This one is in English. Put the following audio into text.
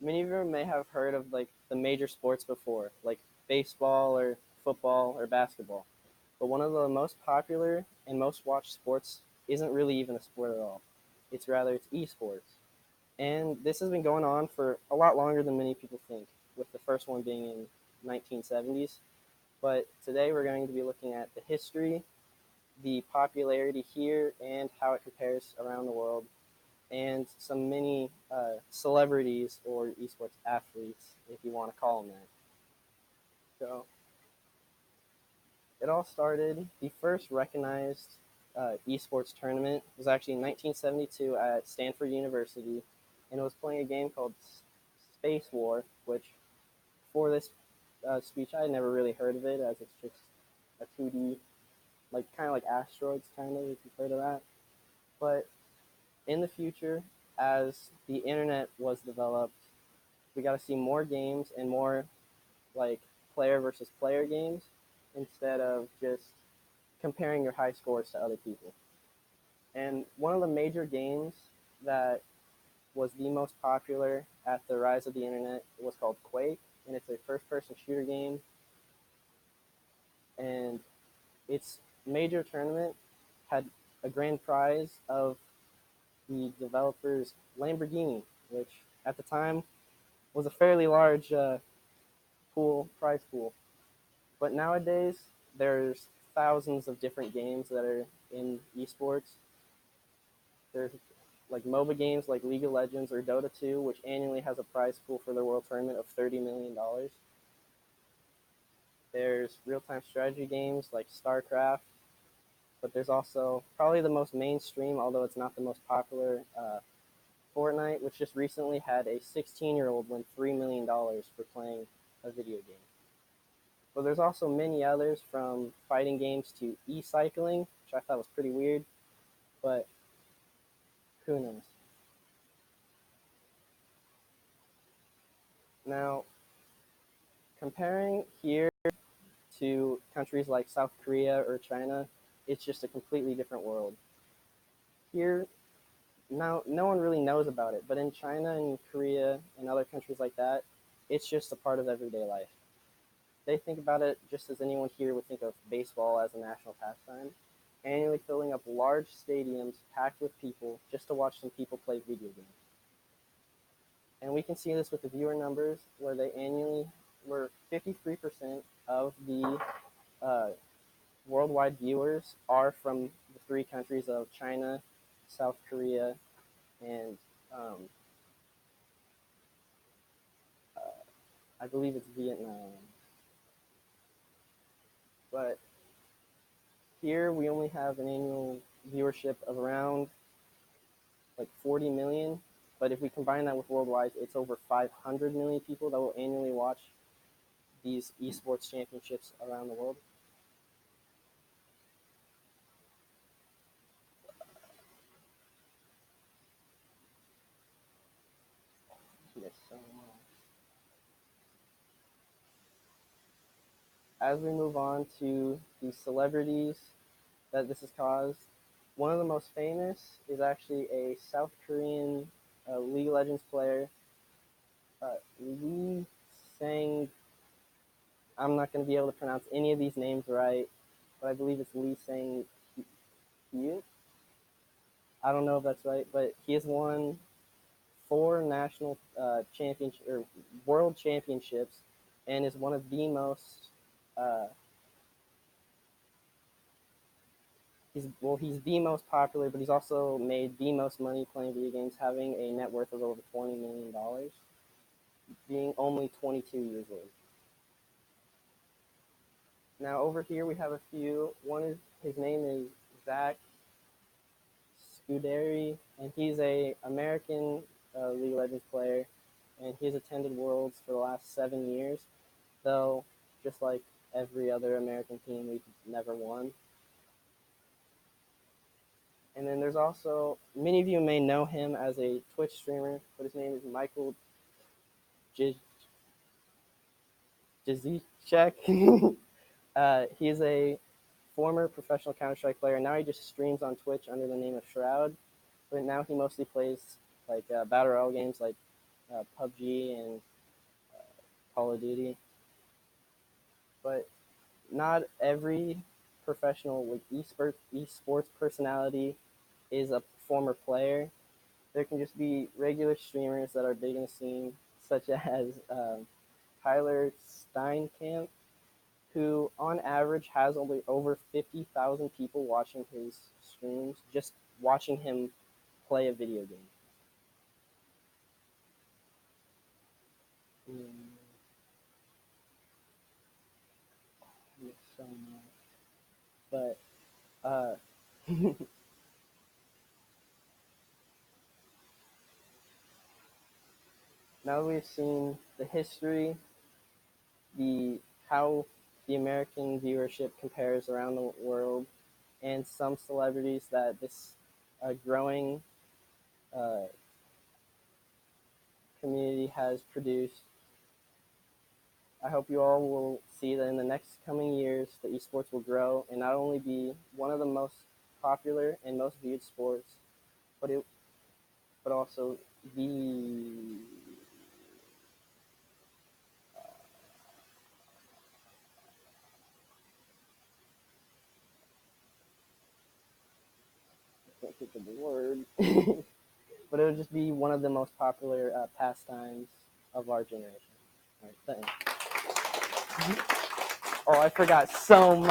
Many of you may have heard of like the major sports before, like baseball or football or basketball. But one of the most popular and most watched sports isn't really even a sport at all. It's esports. And this has been going on for a lot longer than many people think, with the first one being in 1970s. But today we're going to be looking at the history, the popularity here, and how it compares around the world, and some many celebrities or esports athletes, if you want to call them that. So it all started, the first recognized esports tournament was actually in 1972 at Stanford University, and it was playing a game called Space War, which for this speech I had never really heard of it, as it's just a 2D, like kind of like asteroids, kind of, if you've heard of that. But in the future, as the internet was developed, we got to see more games and more like player versus player games instead of just comparing your high scores to other people. And one of the major games that was the most popular at the rise of the internet was called Quake, and it's a first-person shooter game. And its major tournament had a grand prize of the developer's Lamborghini, which at the time was a fairly large prize pool. But nowadays, there's thousands of different games that are in esports. There's like MOBA games like League of Legends or Dota 2, which annually has a prize pool for their world tournament of $30 million. There's real-time strategy games like StarCraft, but there's also probably the most mainstream, although it's not the most popular, Fortnite, which just recently had a 16-year-old win $3 million for playing a video game. But there's also many others, from fighting games to e-cycling, which I thought was pretty weird, but who knows. Now, comparing here to countries like South Korea or China, it's just a completely different world. Here, now no one really knows about it, but in China and Korea and other countries like that, it's just a part of everyday life. They think about it just as anyone here would think of baseball as a national pastime, annually filling up large stadiums packed with people just to watch some people play video games. And we can see this with the viewer numbers, where they annually were 53% of the uh, worldwide viewers are from the three countries of China, South Korea, and um, uh, I believe it's Vietnam. But here we only have an annual viewership of around like 40 million. But if we combine that with worldwide, it's over 500 million people that will annually watch these esports championships around the world. Yes, so as we move on to the celebrities that this has caused, one of the most famous is actually a South Korean League of Legends player, Lee Sang. I'm not going to be able to pronounce any of these names right, but I believe it's Lee Sang Hyuk. I don't know if that's right, but he has won four national championship or world championships, and is one of the most. Uh, he's the most popular, but he's also made the most money playing video games, having a net worth of over $20 million, being only 22 years old. Now over here we have a few. One is his name is Zach Scuderi, and he's a American League of Legends player, and he's attended Worlds for the last 7 years. Though, just like every other American team, we've never won. And then there's also, many of you may know him as a Twitch streamer, but his name is Michael Jizicek. He's a former professional Counter-Strike player. Now he just streams on Twitch under the name of Shroud, but now he mostly plays like battle royale games like PUBG and Call of Duty. But not every professional like esports personality is a former player. There can just be regular streamers that are big in the scene, such as Tyler Steinkamp, who on average has only over 50,000 people watching his streams, just watching him play a video game. Mm, yes, so much. But uh, now that we've seen the history, the how the American viewership compares around the world, and some celebrities that this growing uh, community has produced. I hope you all will see that in the next coming years, the esports will grow and not only be one of the most popular and most viewed sports, but it, but also the I can't think of the word, but it would just be one of the most popular pastimes of our generation. All right, thanks. Oh, I forgot so much.